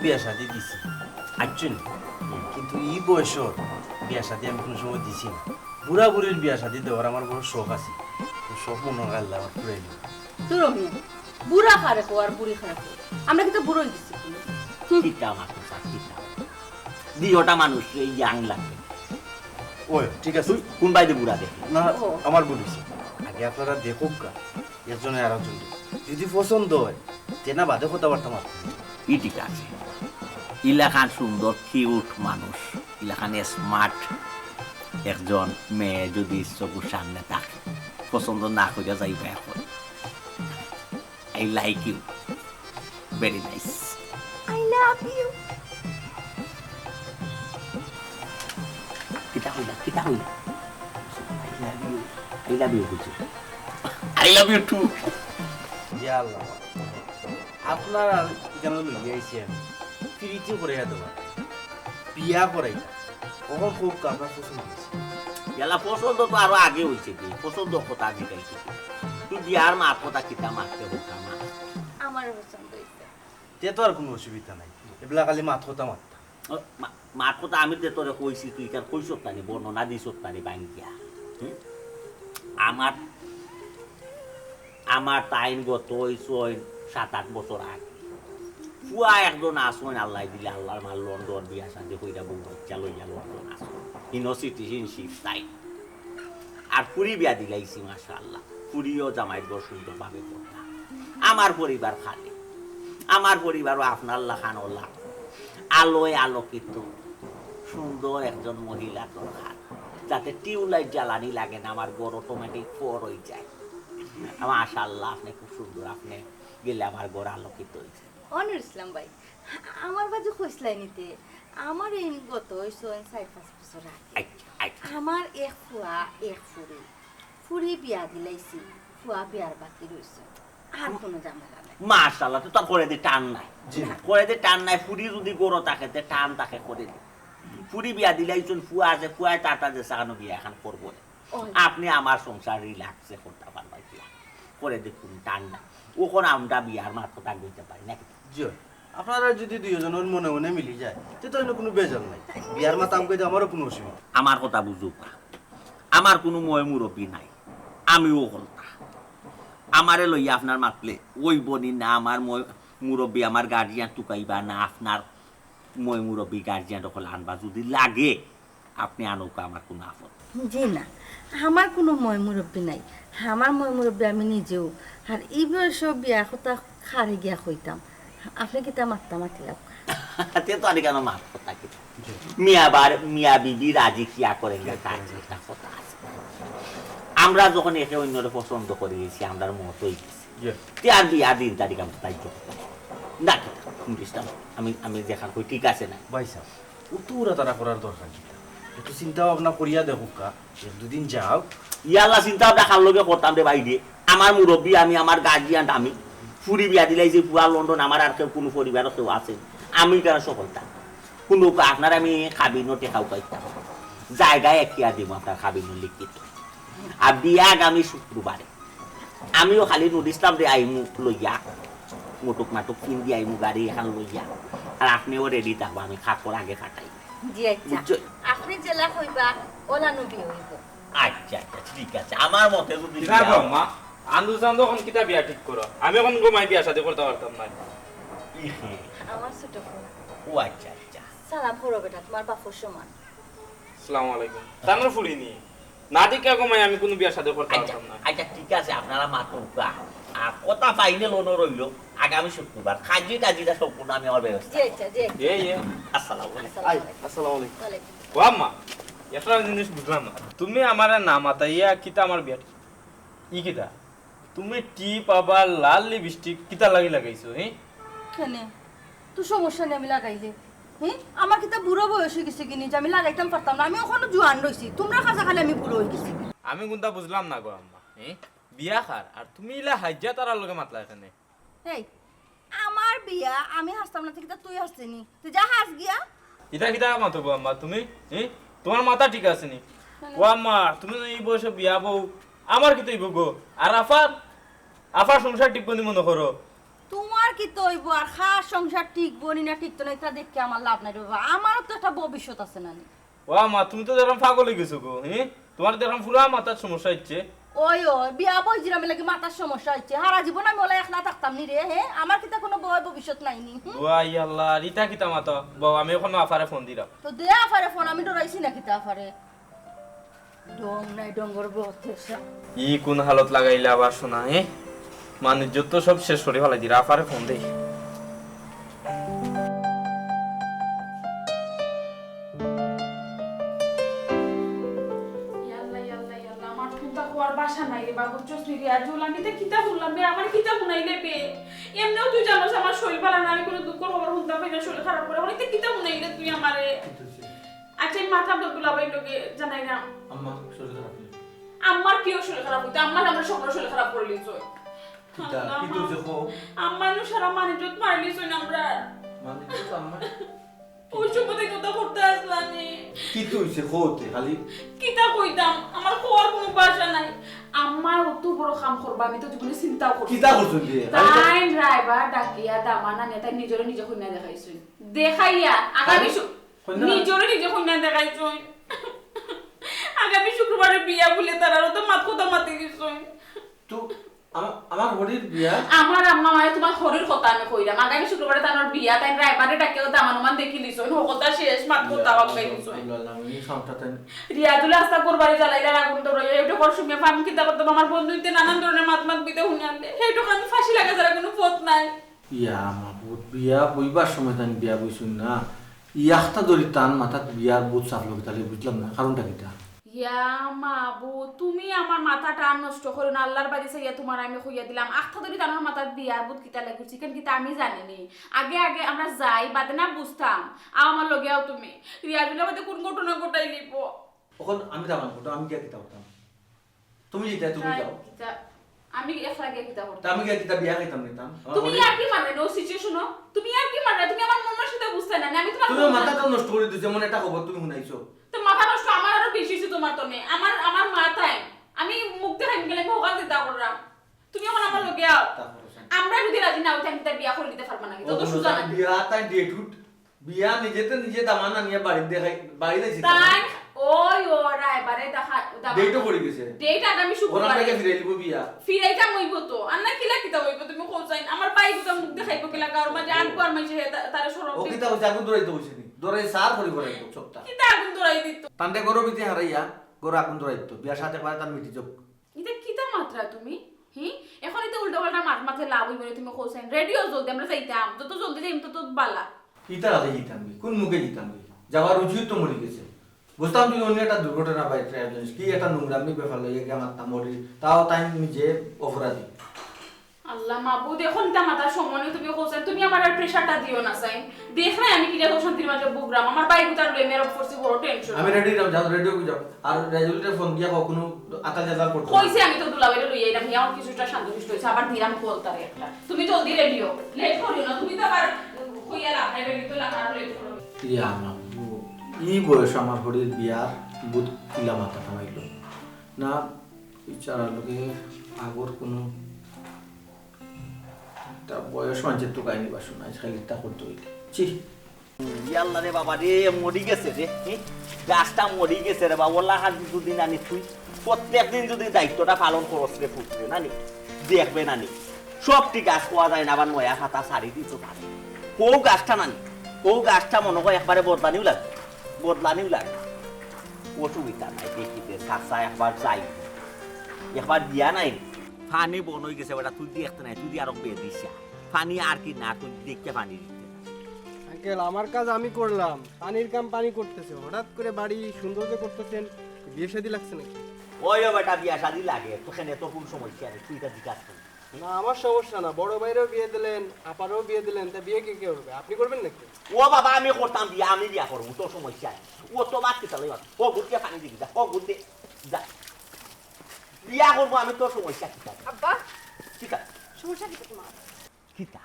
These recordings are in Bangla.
বিয়া শাদি দিছি একজন, কিন্তু এই বয়সর বিয়া শাদি আমি কোনো সময় দিছি না। বুড়া বুড়ির বিয়া শাদি দেওয়ার আমার বড় শখ আছে, শখ মনে হয় আল্লাহ আমার পুরাই দিল। তোর বুড়া খারে কো আর বুড়ি খারে কো, আমরা কিন্তু বুড়োই দিছি। কিটা মাত্র স্যার কিটা দিওটা মানুষ এই ইয়াং লাগে। ওই ঠিক আছে, কোন বাইরে বুড়া দেখে না আমার বলিস আগে আপনারা দেখুক গা একজনে আর একজন, যদি পছন্দ হয় তেনা বাদে কথাবার্তা মার। ই ঠিক আছে, ইলাকান সুন্দর কিউট মানুষ, ইলাকানে স্মার্ট একজন মেয়ে যদি চকুর সামনে থাকে পছন্দ না করে যাইবা এখন। I like you very nice, I love you. কিটা হইলা কিটা হইলা আই লাভ ইউ বুঝি, আই লাভ ইউ টু। ইয়া আল্লাহ, আপনার আর কেন লইয়া আইছি আমি ফ্রিতে করে দেবো, বিয়া করাই কখন খুব আপনার পছন্দ হয়েছে। এলা পছন্দ তো আরো আগে হয়েছে, কি পছন্দ কথা জিগাইছে তুই বিয়ার মার কথা কিতা মারতে হোক আমার আমার পছন্দ হইছে, তে তো আর কোনো অসুবিধা নাই, এগুলা খালি মাত কথা মারতা। মার কথা আমি তো তোরে কইছি, তুই কার কইছত নানি বর্ণনা দিছত নানি বাঙ্গিয়া। আমার আমার টাইম গত হয়েছে 7-8 বছর আগে। পুয়া একজন আসন আল্লাহ দিলে, আল্লাহর মাল লন্ডন বিয়া শান্তি কইরা বউ বাচ্চা লইয়া লন্ডন আসন সিটিজেনশিপ তাই। আর পুরি বিয়া দিলাইছি মাশাআল্লাহ, পুরিও জামাইত বড় সুন্দরভাবে করতাম। আমার পরিবার খালি, আমার পরিবারও আপনার লাখান ওলা আলোয় আলোকিত সুন্দর একজন মহিলা দরকার, যাতে টিউবলাইট জ্বালানি লাগে না, আমার ঘর অটোমেটিক ফোর হয়ে যায়। মাশাআল্লাহ আপনি খুব সুন্দর, আপনি গেলে আমার ঘর আলোকিত হয়েছে। অনির ইসলাম ভাই, আমার বাজে কইসলাই নিতে আমার এই গত হইছে 4-5 বছর আগে। আমার এক ফুয়া এক ফুরি, ফুরি বিয়া দিলাইছি, ফুয়া বিয়ার বাকি রইছে, আর কোনো ঝামেলা নাই। মাশাআল্লাহ, তো তার করে দে টান নাই, করে দে টান নাই। ফুরি যদি গরো থাকে তে টান তাকে করে দে। ফুরি বিয়া দিলাইছেন, ফুয়া আছে, ফুয়ায় টাটা যে সাকানো বিয়া এখন করবো। আপনি আমার সংসার রিল্যাক্সে করতে পারবেন, করে দেখুন টান নাই। ওখানে আমরা বিয়ার মার কথা বলতে পারি নাকি? আপনারা যদি দুইজনের মনে মনে মিলি যায় তো কোনো বেজাল নাই, বিয়ার মাথা আমি কইতে আমারও কোনো অসুবিধা। আমার কথা বুঝুক, আমার কোনো ময় মুরব্বী নাই, আমিও কর্তা। আমারে লইয়া আপনার মাতলে ওই বনি না আমার মুরব্বী, আমার গার্জিয়ান টুকাইবা না, আপনার মই মুরব্বী গার্জিয়ান দখল আনবা যদি লাগে আপনি আনুক, আমার কোনো আপদ। জি না, আমার কোনো ময় মুরব্বী নাই, আমার ময় মুরব্বী আমি নিজেও। আর এই বয়সে বিয়া কথা খারে গিয়া কইতাম, আপনি কিতা মাত্তা মাতিলাম তে তো আর কেন মাত কথা কি মিয়া বিবি রাজি কিয়া করেন একটা কথা আছে। আমরা যখন একে অন্যরে পছন্দ করে গেছি, আমরা মত হয়ে গেছি, তে আর বিয়া দিন তারিখ আমরা তাই না আমি আমি দেখা কই ঠিক আছে না ভাই সাহেব, উত্তরা তারা করার দরকার কি, একটু চিন্তা ভাবনা করিয়া দেখুক কা, এক দুদিন যাও। ইয়াল্লা চিন্তা দেখার লগে করতাম রে ভাই দিয়ে, আমার মুরব্বী আমি, আমার গার্জিয়ান আমি, ফুরি বিয়া দিলাই যে পুয়া লন্ডন, আমার আর কেউ কোনো পরিবারও কেউ আছে, আমি কেন সফলতা কোনো আপনার আমি খাবিনো টেকাও পাইতাম, জায়গায় একিয়া দিব আপনার খাবিনো লিখিত। আর বিয়া আগামী শুক্রবারে, আমিও খালি নুদিসলাম রে আইমু লইয়া, মোটক মাটক কিন দিয়ে আইমু গাড়ি এখন লইয়া, আর আপনিও রেডি থাকবো, আমি খাকর আগে কাটাই। আপনি জেলা হইবা ওলা নবী হইব। আচ্ছা আচ্ছা ঠিক আছে, আমার মতে যদি মা আন্দু চান্দু এখন কিতা বিয়া ঠিক করো, আমি এখন গোমাই বিয়া শাদি করতে পারতাম না। আমার ছোট বোন। ও আচ্ছা আচ্ছা, সালাম করো বেটা, তোমার বাপুর সমান। আসসালামু আলাইকুম। তানোর ফুলিনি না দিকে গোমাই আমি কোনো বিয়া শাদি করতে আচ্ছা পারতাম না। আচ্ছা ঠিক আছে, আপনারা মাতুকা আর কথা ফাইনাল হলো রইল আগামী শুক্রবার, খাজি টাজিটা সম্পূর্ণ আমি আমার ব্যবস্থা। জি আচ্ছা জি। আসসালামু আলাইকুম। আসসালামু আলাইকুম। ও আম্মা, একটা জিনিস বুঝলাম না, তুমি আমার না মাতাইয়া কিতা আমার বিয়া ই কিতা, তুমি টিপ আবার লাল লিপস্টিক কিতা লাগি লাগাইছো? হ্যাঁ কেন তো সমস্যা নেই আমি লাগাইলে, হ্যাঁ আমার কিতা বুড়ো বয়স হয়ে গেছে কিনি যে আমি লাগাইতাম পারতাম না, আমি ওখানে জোয়ান রইছি, তোমরা কাছে খালি আমি বুড়ো হয়ে গেছি। আমি কোনটা বুঝলাম না গো আম্মা, হ্যাঁ বিয়া খার আর তুমি ইলা হাজ্জা তারার লগে মাতলা এখানে। এই আমার বিয়া আমি হাসতাম না, ঠিক তুই হাসছিনি, তুই যা হাস গিয়া। এটা কিতা মাতবো আম্মা তুমি? হ্যাঁ তোমার মাথা ঠিক আছে নি? ও আম্মা তুমি এই বয়সে বিয়া বউ আমার কি তুই গো, আর আফার সংসার টিপবন্দি মনে করো, তোমার কি তো হইব আর খাস সংসার ঠিক বনি না ঠিক তো না এটা দেখে আমার লাভ নাই রে বাবা আমারও তো একটা ভবিষ্যৎ আছে না নি ও মা তুমি তো যেরকম পাগল হয়ে গেছো গো হ্যাঁ তোমার যেরকম পুরো মাথার সমস্যা হচ্ছে ওই বিয়া বইজিরা আমি লাগে মাথার সমস্যা হচ্ছে সারা জীবন আমি ওলা একলা থাকতাম নি রে হে আমার কি তো কোনো ভবিষ্যৎ নাই নি ওয়াই আল্লাহ রিতা কিতা মাতা বাবা আমি এখন আফারে ফোন দিলাম তো দে আফারে ফোন আমি ডরাইছি না কিতা আফারে ডং নাই ডঙ্গর বতেসা ই কোন হালত লাগাইলা আবার শোনা হ্যাঁ মানুষ যত সব শেষ করে ফেলাই দিরা আফারে ফোন দেই বাসা নাই রে বাবু চশ্মি রিয়া জোলানিতে কিতা বললাম বে আমার কিতা শুনাইলে বে এমনিও তুই জানোস আমার শরীর ভালো না আমি কোনো দুঃখ খবর শুনতাম না শরীর খারাপ করে অনেক কিতা শুনাইলে তুই আমারে আচ্ছা এই মাথা বদলা বাই লোকে জানাই না আম্মা শরীর খারাপ আমার কিও শরীর খারাপ হইতো আমার সবার শরীর খারাপ করে লিছ কিতা কি তো দেখো আমার সারা মানিজত মারলিছ আমরা মানে তো আম্মা ওই সময় কথা করতে আসলানি কি তো হইছে কোতে খালি কিতা কইতাম আমার কোয়ার কোনো ভাষা নাই আমার অত বড় কাম করবা আমি তো জীবনে চিন্তাও করছি কিতা করছুন দিয়ে তাই ড্রাইভার ডাকিয়া দামানা নেতা নিজরে নিজে কইনা দেখাইছই দেখাইয়া আগামী নিজরে নিজে কইনা দেখাইছই আগামী শুক্রবারে বিয়া বলে তারারও তো মাত কথা মাতি দিছই তো আমার হরির বিয়া আমার আম্মা মায়ে তোমার হরির কথা আমি কইরাম আগামী শুক্রবারে তার বিয়া তাই ড্রাইভারে ডাকিয়া দামানুমান দেখি লিছই কথা শেষ মাত কথা বাবাই দিছই আমি সংসারটা রিয়াদুল আস্তা করবারে জ্বালাইলা আগুন তো রই এইটা কর শুনে আমি কিতা করতাম আমার বন্ধুইতে নানান ধরনের মাত বিতে হুনে আনলে এইটা আমি ফাঁসি লাগা যারা কোনো পথ নাই ইয়া আমার বিয়া বইবার সময় তান বিয়া বইছুন না ইয়াখতা ধরি টান মাথাত বিয়ার বুট চাপ লোক তাহলে বুঝলাম না কারণটা কিটা ইয়া মাবু তুমি আমার মাথাটা নষ্ট করো না আল্লাহর বাড়ি চাইয়া তোমার আমি কইয়া দিলাম আখতা ধরি তানোর মাথার বিয়ার বুট কিতা লাগিছি কেন কিতা আমি জানিনি আগে আগে আমরা যাই বাদে না বুঝতাম আমার লগেও তুমি রিয়াদুলের মধ্যে কোন ঘটনা ঘটাই লিব ওখান আমি যাবাম তো আমি গিয়া কিতা করতাম তুমি যেটা তুমি যাও আমি একলা গিয়ে কিতা করতাম আমি গিয়া কিতা বিয়া খাইতাম নিতাম তুমি আর কি মানে নো সিচুয়েশন তুমি আর কি মানে তুমি আমার মনের সাথে বুঝতে না আমি তোমার তুমি মাথাটা নষ্ট করে দিছো যেমন একটা খবর তুমি শুনাইছো তো মাথা নষ্ট আমার আরো বেশি হইছে তোমার তনে আমার মাথায় আমি মুখ দেখাই গেলে আমি ওখান দিতে করলাম তুমি এখন আমার লগে আও আমরা যদি রাজি না হইতাম তা বিয়া করে দিতে পারবা না তো তো সুজা না বিয়া তাই ডেটুট বিয়া নিজেতে নিজে দামানা নিয়ে বাড়ি দেখাই বাড়ি যাইছি তাই ওই ওরা এবারে দেখা ডেটও পড়ে গেছে ডেট আগামী ওরা শুক্রবারে থেকে ফিরে লিবো বিয়া ফিরাইতা মইব তো আর না কিলা কিতা হইব তুমি কোসাইন আমার পাই গুতা মুখ দেখাইবো কিলা কার মাঝে আনকো আর মাঝে তারে সরব ও কিতা হইছে আগুন ধরাইতে হইছে নি ধরাই সার করে করে সপ্তাহ কিতা আগুন ধরাই দিত তান্ডে গরো বিতে হারাইয়া গরো আগুন ধরাইতো বিয়ার সাথে পারে তার মিটি যোগ এটা কিতা মাত্রা তুমি হি এখন এটা উল্টো পাল্টা মাথা লাভ হইব তুমি কোসাইন রেডিও জলদি আমরা যাইতাম যত জলদি যাইম তত বালা কিতা রাতে জিতাম কোন মুখে জিতাম যাওয়ার উচিত তো মরে গেছে বুঝতাম তুই অন্য একটা দুর্ঘটনা পাই ট্রাভেল কি একটা নোংরামি ব্যাপার লইয়া গিয়ে মারতাম মরি তাও তাই নিজে অপরাধী আল্লাহ মাবুদ এখন তা মাথার সময় তুমি কোসাইন তুমি আমার আর প্রেসারটা দিও না সাইন দেখ না আমি কিটা শান্তির মাঝে বুগরাম আমার বাইক উতার লই মেরা ফোর্সি বড় টেনশন আমি রেডি রাম যাও রেডিও যাও আর রেজুলেটর ফোন দিয়া কখনো আতা জাদা করতে কইছে আমি তো দুলাবাইরে লই আইলাম হিয়া আমার কিছুটা শান্তশিষ্ট হইছে আবার দিলাম কলতারে একটা তুমি জলদি রেডিও লেট করিও না তুমি তো আবার কইয়া লাভ নাই রেডি তো লাগা লেট করো ইয়া আমার ই বয়স আমার হরির বিয়ার বুধ কিলা মাথা খামাইল না বিচারা লোকে আগর কোনো তা বয়স মানুষের তো কাহিনী বাসো না খালি তা করতে হইলে চি ইয়াল্লা রে বাবা রে মরি গেছে রে গাছটা মরি গেছে রে বাবা ওলা হাত দুদিন আনি তুই প্রত্যেকদিন যদি দায়িত্বটা পালন করস রে ফুটরে নানি দেখবে নানি সবটি গাছ পাওয়া যায় না আবার নয়া খাতা সারি দিত পারে কৌ গাছটা নানি কৌ গাছটা মনে হয় একবারে বদলানিও লাগে অসুবিধা নাই দেখিতে কাঁচা একবার যাই একবার দিয়া নাই পানি বন হয়ে গেছে বেটা তুই দেখতে নাই তুই আরো বেয়ে দিস পানি আর কি না তুই দেখতে পানি দিতে আঙ্কেল আমার কাজ আমি করলাম পানির কাম পানি করতেছে হঠাৎ করে বাড়ি সৌন্দর্য করতেছেন বিয়ে শাদী লাগছে নাকি ওই বেটা বিয়া শাদি লাগে তোখানে তো কোন সমস্যা নেই তুই এটা জিজ্ঞাসা কর না আমার সমস্যা না বড় ভাইরেও বিয়ে দিলেন আপারও বিয়ে দিলেন তা বিয়ে কে করবে আপনি করবেন নাকি ও বাবা আমি করতাম বিয়া আমি বিয়া করবো তোর সমস্যা নেই ও তো বাদ কি তাহলে ও ঘুরতে পানি দিবি যা ও ঘুরতে যা বিয়া করবো আমি তোর সমস্যা কি আব্বা ঠিক আছে সমস্যা কি তোমার কিতা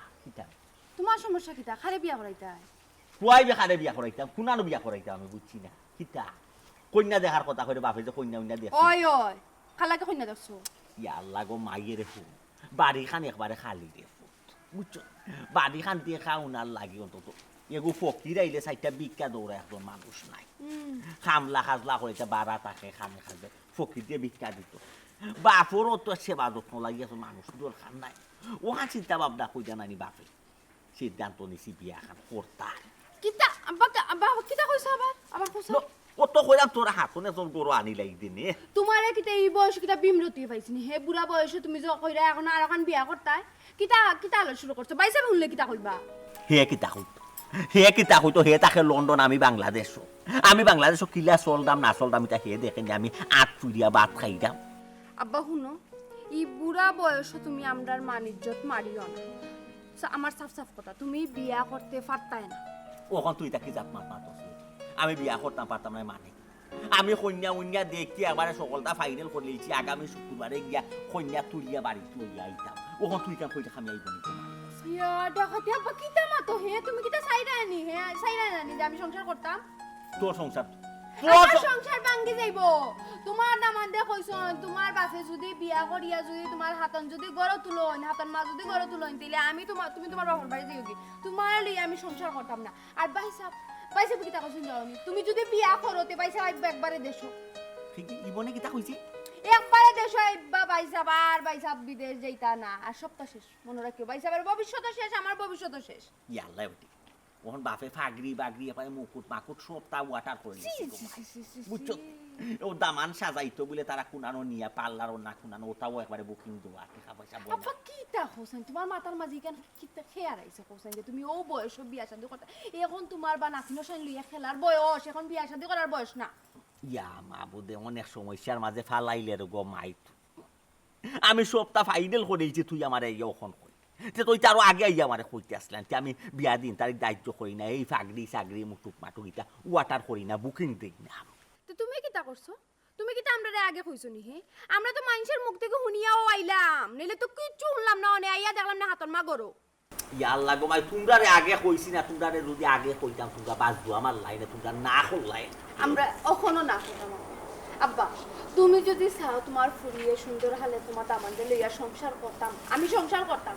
তোমার সমস্যা কিতা খারে বিয়া করাইতা কুয়াই বেকারে বিয়া করাইতাম কুনানো বিয়া করাইতাম আমি বুঝছি না কিতা কন্যা দেখার কথা কইরে বাপে যে কন্যা উন্না দেখ ওই খালাকে কইনা দেখছো ইয়া আল্লাহ গো মাইয়ে রে ফুল বাড়ি খান একবারে খালি রে বুঝছো বাড়ি খান দিয়ে খাওনার লাগে অন্তত এগু ফকির আইলে চাইটা ভিক্ষা দৌড়া একজন মানুষ নাই খামলা খাজলা করেছে বাড়া তাকে খামে খাবে ফকির দিয়ে ভিক্ষা দিত বাপরও তো সেবা যত্ন লাগিয়েছে মানুষ দরকার নাই ওখান চিন্তা ভাবনা কইরা নানি বাপে সিদ্ধান্ত নিছি বিয়া খান করতাম কিতা আব্বা কিতা কইছ আবার কইছ কত কইরাম তোরা হাতনে এজন গরু আনি লাগি দিনে তোমারে কিতা এই বয়স কিতা বিমরতি পাইছিনি হে বুড়া বয়সে তুমি যে কইরা এখন আর এখন বিয়া করতাই কিতা আলো শুরু করছো বাইসা শুনলে কিতা কইবা হে কিতা হইতো হে তাকে লন্ডন আমি বাংলাদেশ কিলা চলদাম না চলদাম এটা হে দেখেন আমি আট ফুরিয়া ভাত খাইতাম আব্বা শুনো এই বুড়া বয়সে তুমি আমরার মান ইজ্জত মারিও না আমার সাফ কথা তুমি বিয়া করতে পারতাই না ওখান তুই তাকে জাত মাত আমি বিয়া করতাম পারতাম না মানে আমি কন্যা দেখি একবারে সকলটা ফাইনাল করে লিয়েছি আগামী শুক্রবারে গিয়া কন্যা তুলিয়া বাড়িতে লইয়া আইতাম ওখান তুই কাম কইতে খামি আইব নি ডাকাতি আব্বা কিতা মাতো হে তুমি কিতা সাইরানি যে আমি সংসার করতাম তোর সংসার আমার সংসার ভাঙ্গি যাইব তোমার দামান দে কইছো তোমার বাপে যদি বিয়া করিয়া যদি তোমার হাতন যদি গড় তুলন হাতন মা যদি গড় তুলন তাইলে আমি তুমি তোমার বাবার বাড়ি যাইও কি তোমার লইয়া আমি সংসার করতাম না আর বাইসা কিতা কইছো জানি তুমি যদি বিয়া করতে বাইসা আইব একবারে দেশো ঠিক ইবনে কিতা কইছি একবারে দেশো আইবা বাইসা বিদেশ যাইতা না আর সপ্তাহ শেষ মনে রাখিও বাইসাবার ভবিষ্যৎ শেষ আমার ভবিষ্যৎ শেষ ইয়াল্লা ওটি ওহন বাপে ফাগরি বাগরি পায় মুকুট মাকুট সব তা ওয়াটার করে বুঝছো ও দামান সাজাইতো বলে তারা কুনানো নিয়া পাল্লার না কুনানো ওটাও একবারে বুকিং দেওয়া টাকা পয়সা বল আপা কিতা হোসেন তোমার মাথার মাঝে কেন কিতা খেয়ার আইছে হোসেন যে তুমি ও বয়স বিয়া শাদী করতে এখন তোমার বা নাতিনো শান লইয়া খেলার বয়স এখন বিয়া শাদী করার বয়স না ইয়া মা বুদে অনেক সমস্যার মাঝে ফালাইলে রে গো মাইত আমি সবটা ফাইনাল করেছি তুই আমার এই ওখন যে তুই তারও আগে আইয়া আমারে কইতে আসলেন যে আমি বিয়া দিন তারিখ দায়িত্ব করি না এই ফাগরি মুটুক মাটুক ইটা ওয়াটার করি না বুকিং দিই না তো তুমি কিতা করছো তুমি কিতা আমরা আগে কইছো নি হে আমরা তো মানুষের মুখ থেকে শুনিয়াও আইলাম নইলে তো কিচ্ছু শুনলাম না অনে আইয়া দেখলাম না হাতন মা গরো ইয়াল্লা গো মাই তোমরারে আগে কইছি না তোমরারে যদি আগে কইতাম তোমরা বাঁচবো আমার লাইনে তোমরা না করলাই আমরা এখনো না করতাম আব্বা তুমি যদি চাও তোমার ফুরিয়ে সুন্দর হালে তোমার দামানদের লইয়া সংসার করতাম আমি সংসার করতাম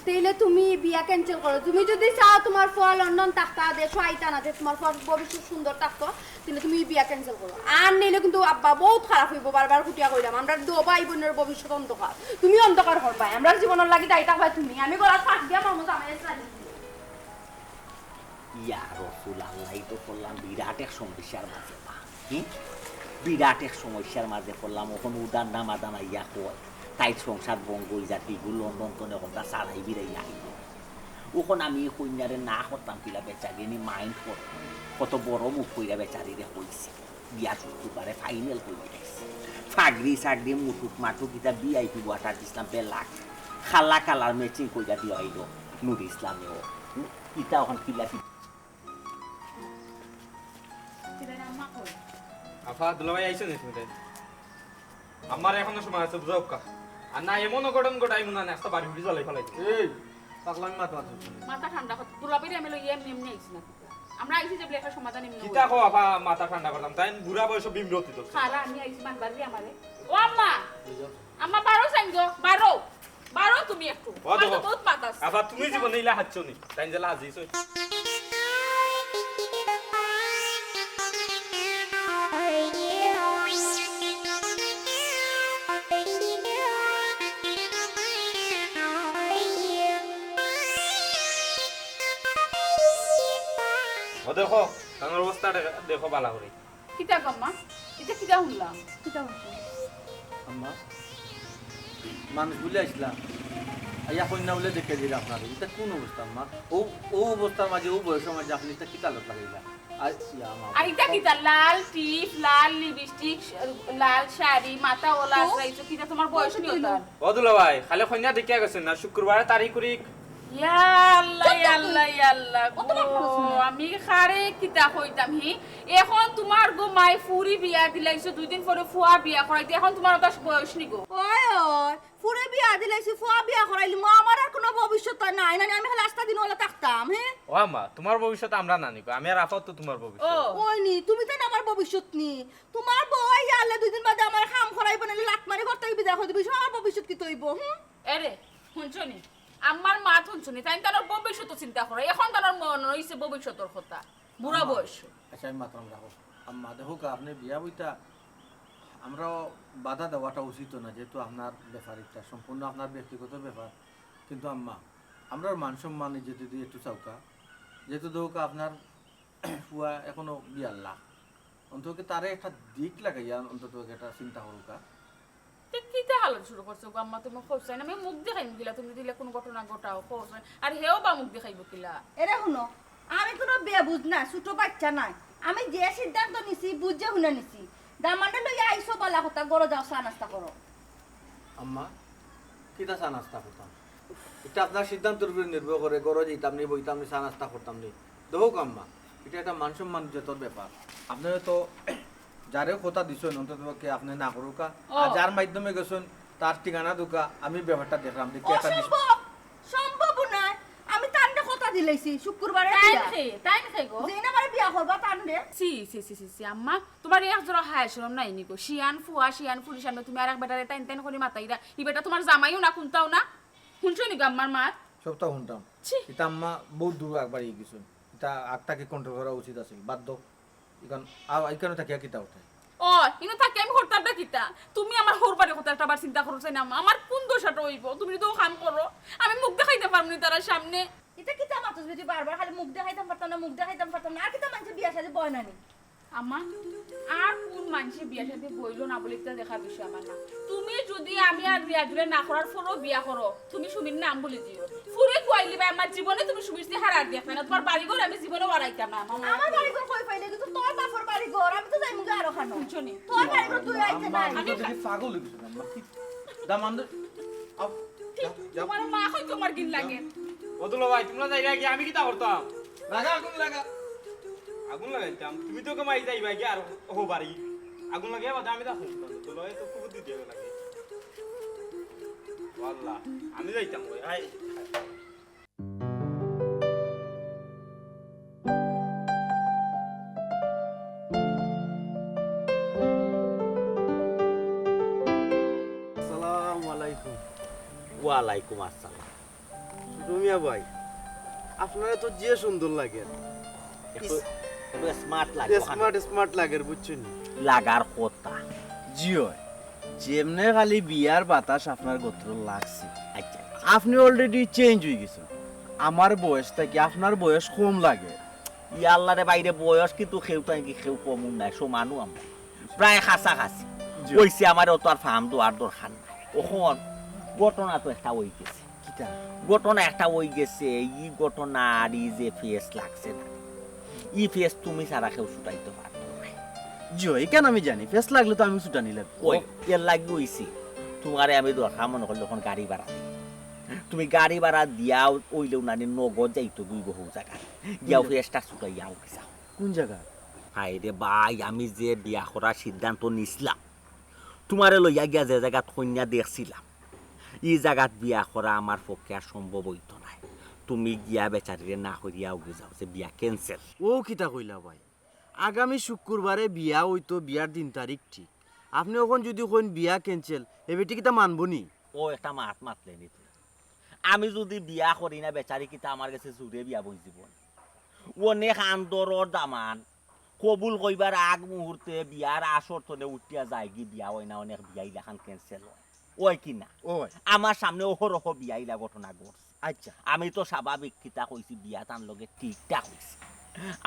তাইলে তুমি বিয়া ক্যান্সেল করো তুমি যদি চাও তোমার ফল লন্ডন থাকতা দেশো আইতা না যে তোমার ফল ভবিষ্যৎ সুন্দর থাকতো তাহলে তুমি বিয়া ক্যান্সেল করো আর নিলে কিন্তু আব্বা বহুত খারাপ হইব বারবার খুটিয়া কইলাম আমরা দো ভাই বোনের ভবিষ্যৎ অন্ধকার তুমি অন্ধকার করবা আমরা জীবনের লাগি দায়িত্ব হয় তুমি আমি গলা ফাঁক দিয়া মামু জামাই চালি ইয়া রসুল আল্লাহ তো করলাম বিরাট এক সমস্যার মাঝে মা বিরাট এক সমস্যার মাঝে পড়লাম ওখানে উদার নামা দানা ইয়া কয় তাই সংসার বঙ্গই জাতিগুলো লন্ডন টনে কথা সারাই বিরাই আহিল ওখন আমি কন্যারে না করতাম কিলা বেচারিনি মাইন্ড করতাম কত বড় মুখ কইরা বেচারিরে কইছে বিয়া শুক্রবারে ফাইনাল করে গেছে ফাগরি মুটুক মাটুক ইটা বিআইপি ওয়াটার দিছিলাম বেলাক খালা কালার ম্যাচিং কইরা দিয়ে আইল নুর ইসলামেও ইটা ওখান কিলা আফা দুলাভাই আইছো নি তুমি আমার এখনো সময় আছে বুঝাও কা আর না এমন গড়ন গড়াই মুনা নাস্তা বাড়ি ভিড়ি জ্বালাই ফেলাই এই পাগলামি মাথা ঠান্ডা কর দুলাভাই আমি লই এমনি আইছি না আমরা আইছি যে ব্লেখার সমাধান এমনি কিতা কো আফা মাথা ঠান্ডা করলাম তাই বুড়া বয়স বিমরতি তো খালা আমি আইছি মানবার রে আমারে ও আম্মা বারো সাইঙ্গো বারো তুমি একটু বহুত পাতাস আফা তুমি জীবনে ইলা হাচ্ছো নি তাই জেলা আজিছো দেখো তার অবস্থাটা দেখো বালা করে কিতা গম্মা এটা কিতা শুনলাম কিতা আম্মা মানুষ বলে আসলাম আইয়া কন্যা বলে দেখে দিল আপনার এটা কোন অবস্থা আম্মা ও অবস্থার মাঝে ও বয়সের মাঝে আপনি এটা কিতা লোক লাগাইলা আর এটা কিতা লাল টিপ লাল লিপস্টিক লাল শাড়ি মাথা ওলা রাইছো কিতা তোমার বয়স নি ওটা ও দুলা ভাই খালি কন্যা দেখে গেছেন না শুক্রবারে তারিখ করি ইয়া আল্লাহ আমি খারে কিতা কইতাম হি এখন তোমার গো মাই ফুরি বিয়া দিলাইছো দুই দিন পরে ফুয়া বিয়া করাইতে এখন তোমার ওটা বয়স নি গো ওই ফুরে বিয়া দিলাইছি ফুয়া বিয়া করাইলি মা আমার আর কোনো ভবিষ্যৎ নাই না আমি খালি রাস্তা দিন হলে থাকতাম হ্যাঁ ও আম্মা তোমার ভবিষ্যৎ আমরা না নিকো আমি আর আপাতত তো তোমার ভবিষ্যৎ ওই নি তুমি তো আমার ভবিষ্যৎ নি তোমার বই আলে দুই দিন বাদে আমার খাম খরাইব না লাত মারি করতে বিদায় করে দিবি আমার ভবিষ্যৎ কি তৈব আরে শুনছনি আমার মা শুনছুনি তাই তার ভবিষ্যৎ চিন্তা করে এখন তার মনে হইছে ভবিষ্যতের কথা বুড়া বয়স আচ্ছা আমি মাতলাম রাখো আম্মা দেখো আপনি বিয়া বইটা আমরাও বাধা দেওয়াটা উচিত না, যেহেতু আপনার ব্যাপার এটা সম্পূর্ণ আপনার ব্যক্তিগত ব্যাপার। কিন্তু আম্মা আমরা মান সম্মান যদি একটু চাউকা, যেহেতু দেখো আপনার ফুয়া এখনো বিয়ার লাখ, অন্তত তারে একটা দিক লাগাইয়া অন্তত একটা চিন্তা করুকা। কিতা হালত শুরু করছো গো আম্মা তুমি খোঁজছাই না আমি মুখ দেখাইম কিলা তুমি দিলে কোনো ঘটনা ঘটাও খোঁজছাই আর হেও বা মুখ দেখাইব কিলা এরা শুনো আমি কোনো বেবুঝ না ছোট বাচ্চা নাই আমি যে সিদ্ধান্ত নিছি বুঝে শুনে নিছি দামানে লই আইসো বালা কথা গরো যাও চা নাস্তা করো। আম্মা কিতা চা নাস্তা করতাম, এটা আপনার সিদ্ধান্তের উপরে নির্ভর করে। গরজ যেতাম নি বইতাম নি চা নাস্তা করতাম নি, দেখো আম্মা এটা একটা মান সম্মান জেতর ব্যাপার। আপনারা তো যারে কথা দিছেন অন্তত আপনি না করুকা, আর যার মাধ্যমে গেছেন তার ঠিকানা দুকা আমি ব্যাপারটা দেখলাম দেখি একটা অসম্ভব সম্ভব না। আমি তান্ডে কথা দিলাইছি শুক্রবারে তাই খাই গো যেই না বারে বিয়া করবা তান্ডে সি সি সি সি সি আম্মা তোমার এক জোড়া হায় শরম নাই নিকো শিয়ান ফুয়া শিয়ান ফুরি সামনে তুমি আর এক বেটারে টাইন টাইন করে মাতাইরা ই বেটা তোমার জামাইও না কুনতাও না শুনছো নি আম্মার মা সপ্তাহ শুনতাম এটা আম্মা বহুত দূর একবার ইয়ে গেছেন, এটা আগটাকে কন্ট্রোল করা উচিত আছে বাধ্য এখানে থাকিয়া কিতা উঠায়। ও ইনো থাকে আমি হরতারটা কিতা তুমি আমার হরবারে কথা একটা বার চিন্তা করছ না আমার কোন দোষাটা হইব তুমি তো কাম করো আমি মুখ দেখাইতে পারবনি তার সামনে এটা কি তামাতস বেটি বারবার খালি মুখ দেখাইতাম পারতাম না মুখ দেখাইতাম পারতাম না আর কি তা মানুষ বিয়া সাথে বয় না নি আমা আর কোন মানুষে বিয়ার সাথে বইলো না বলে এটা দেখার বিষয় আমার না তুমি যদি আমি আর বিয়া জুড়ে না করার পরও বিয়া করো তুমি সুমির নাম বলে দিও ফুরে কইলি ভাই আমার জীবনে তুমি সুমির সে হারার দেখবে না তোমার বাড়ি ঘর আমি জীবনে বাড়াইতাম না আমার বাড়ি ঘর কই পাইলে কিন্তু তোর বাপর বাড়ি ঘর আমি তো যাই মুগে আরো খানো শুনি তোর বাড়ি ঘর তুই আইতে না আমি দেখি পাগল হয়ে গেছি আম্মা দামান আও তোমার মা কই তোমার গিন লাগে বদলো ভাই তোমরা যাইরা কি আমি কিতা করতাম? লাগা আগুন লাগা আগুন লাগাইতাম তুমি তো কমাই যাইবা কি আর ও বাড়ি আগুন লাগাইবা আমি দেখো তো লয় তো খুব দিয়ে লাগে আল্লাহ আমি যাইতাম ওই হাই আসসালামু আলাইকুম। ওয়ালাইকুম আসসালাম। রুমিয়া ভাই আপনারা তো যে সুন্দর লাগে, একটু স্মার্ট লাগে স্মার্ট স্মার্ট লাগে বুঝছেন লাগার কথা। জিও যেমনে খালি বিয়ার বাতাস আপনার গোত্র লাগছে, আচ্ছা আপনি অলরেডি চেঞ্জ হয়ে গেছেন। আমার বয়স থেকে আপনার বয়স কম লাগে। ইয়াল্লারে বাইরে বয়স কিন্তু খেউটা কি খেউ কমুন নাই সমানু আমরা প্রায় কাছাকাছি কইছে আমার অত আর ফার্ম দোয়ার দরকার নাই। ওখন ঘটনা তো একটা ওই গেছে কিটা ঘটনা একটা ওই গেছে ই ঘটনা আর ই যে ফেস লাগছে না ই ফেস তুমি সারা কেউ ছুটাইতে পারতো না। জিও কেন আমি জানি ফেস লাগলে তো আমি ছুটা নিলাম। ওই এর লাগি হইছি তোমারে আমি দরকার মনে করলে যখন গাড়ি ভাড়া দিই তুমি গাড়ি ভাড়া দিয়াও ওইলেও না নগদ যাইতো দুই বহু জায়গা গিয়াও ফেসটা ছুটাইয়াও গেছাও। কোন জায়গা? হাই রে ভাই আমি যে বিয়া করার সিদ্ধান্ত নিছিলাম তোমারে লইয়া গিয়া যে জায়গাত কন্যা দেখছিলাম এই জায়গাত বিয়া করা আমার পক্ষে আর সম্ভব হইতো না। তুমি গিয়া বেচারিরে না করিয়াও যাও যে বিয়া ক্যান্সেল। ও কিটা কইলা ভাই, আগামী শুক্রবারে বিয়া হইতো, বিয়ার দিন তারিখ ঠিক। আপনি ওখান যদি কোন বিয়া ক্যান্সেল এবেটি কিটা মানবো নি? ও একটা মাত মাতলে নি তুমি। আমি যদি বিয়া করি না বেচারি কিটা আমার কাছে জুড়ে বিয়া বই জীবন অনেক আন্দরর দামান কবুল কইবার আগ মুহূর্তে বিয়ার আসর তলে উঠিয়া যায় কি বিয়া হয় না অনেক বিয়াই লেখান ক্যান্সেল হয় ওই কিনা ওই আমার সামনে ওহরহ বিয়াইলা ঘটনা ঘটছে। আচ্ছা আমি তো স্বাভাবিক কিতা কইছি বিয়া তার লগে ঠিকঠাক হইছে।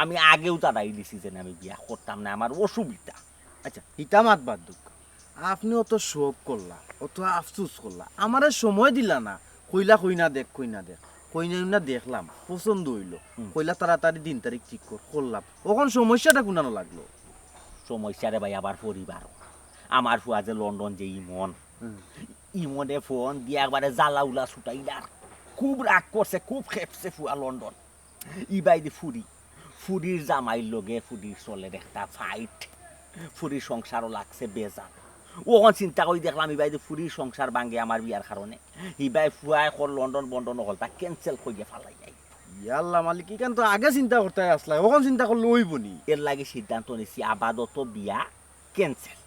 আমি আগেও জানাই দিছি যে আমি বিয়া করতাম না আমার অসুবিধা। আচ্ছা হিতা মাত বাদ দুঃখ, আপনি অত শোক করলা অত আফসুস করলা, আমারে সময় দিলা না। কইলা কই না দেখ কই না দেখ কই না দেখলাম পছন্দ হইলো, কইলা তাড়াতাড়ি দিন তারিখ ঠিক করলাম। ওখন সমস্যাটা কোনানো লাগলো? সমস্যারে ভাই আবার পরিবার আমার ফুয়া যে লন্ডন যে ইমন ইমনে ফোন দিয়ে একবারে জ্বালা উলা ছুটাইলার খুব রাগ করছে খুব খেপছে ফুয়া লন্ডন। ই বাইদি ফুরির জামাইর লগে ফুরির চলে একটা ফাইট, ফুরির সংসারও লাগছে বেজান। ওখন চিন্তা করে দেখলাম ই বাইদি ফুরির সংসার ভাঙে আমার বিয়ার কারণে ই বাই ফুয়াই কর লন্ডন বন্ডন হল তা ক্যান্সেল করিয়ে ফালাই যায়। ইয়াল্লা মালিক কেন তো আগে চিন্তা করতে আসলা, ওখন চিন্তা করলে ওইব নি? এর লাগে সিদ্ধান্ত নিছি আপাতত বিয়া ক্যান্সেল।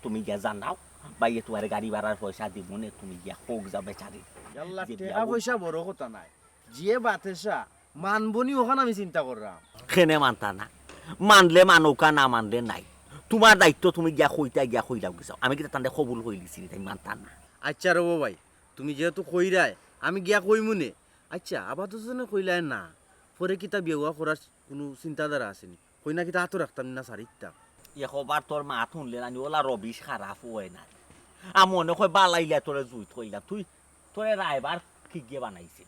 তুমি গিয়া জানাও বাইয়ে তোমার গাড়ি ভাড়ার পয়সা দিব নে তুমি গিয়া হোক যাও বেচারি আল্লাহ যে টাকা বিয়া পয়সা বড় কথা নাই, যে বাতেসা মানবনি ওখানে আমি চিন্তা করলাম। খেনে মানতা না, মানলে মানৌকা, না মানলে নাই। তোমার দায়িত্ব, তুমি গিয়া কইলাও গেছাও। আমি কিন্তু তান্ডে কবুল কই দিছি, তাই মানতা না। আচ্ছা রব ভাই, তুমি যেহেতু কইরাই আমি গিয়া কইমুনে। আচ্ছা আবার তো কইলাই না, পরে কিতা বিয়া করার কোনো চিন্তাধারা আসেনি? কই না কিতা হাতও রাখতাম না সারিতাম। এবার তোর মা শুনলে না ওলা রবিশ খারাপ হয় না। আমি মনে হয় বালাইলা তোরে জুই থইলা, তুই তোরে রাইবার ঠিক গিয়ে বানাইছে।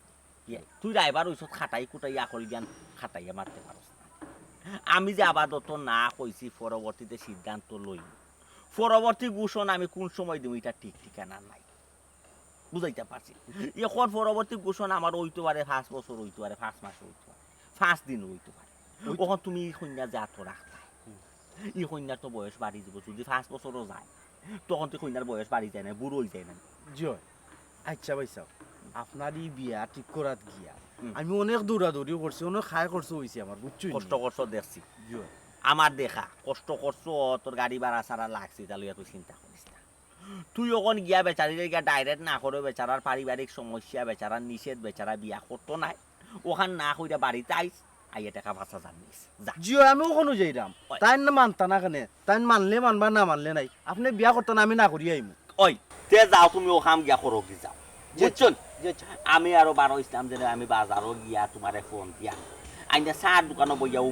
তুই রাইবার ওইসব খাটাই কুটাই আকল জ্ঞান খাটাইয়া মারতে পারস না। আমি যে আপাতত না কইছি, পরবর্তীতে সিদ্ধান্ত লই। পরবর্তী ঘোষণা আমি কোন সময় দিব এটা ঠিক ঠিকানা নাই, বুঝাইতে পারছি। এখন পরবর্তী ঘোষণা আমার হইতে পারে 5 বছর, হইতে পারে 5 মাস, হইতে পারে 5 দিন, হইতে পারে। ওখান তুমি এই কন্যা জাত রাখতা, এই কন্যার তো বয়স বাড়ি যাব। যদি 5 বছরও যায় তখন তো কন্যার বয়স বাড়ি যায় না, বুড়ো হয়ে যায় না। জয় আচ্ছা ভাই সাহেব, আপনার এই বিয়া ঠিক করাত গিয়া আমি অনেক দৌড়াদৌড়িও করছি, অনেক খায় খরচ হয়েছে আমার, বুঝছো? কষ্ট করছো দেখছি, জয় আমার দেখা কষ্ট করছো, তোর গাড়ি ভাড়া ছাড়া লাগছে, তাহলে তুই চিন্তা করিস না। তুই ওখান গিয়া বেচারির গিয়া ডাইরেক্ট না করে, বেচারার পারিবারিক সমস্যা, বেচারার নিষেধ, বেচারা বিয়া করতো নাই, ওখান না কইরা বাড়িতে আইয়া টাকা 5,000 নিস যা। জিও আমি ওখানে যাইলাম, তাই না মানতা না কেন? তাই মানলে মানবা, না মানলে নাই। আপনি বিয়া করতে না, আমি না করি আইমু। ওই তে যাও, তুমি ওখান গিয়া করো কি যাও, বুঝছেন? আমি আরো 12 ইসলাম যে আমি বাজারও গিয়া তোমারে ফোন দিয়া আইনা চার দোকানে বইয়াও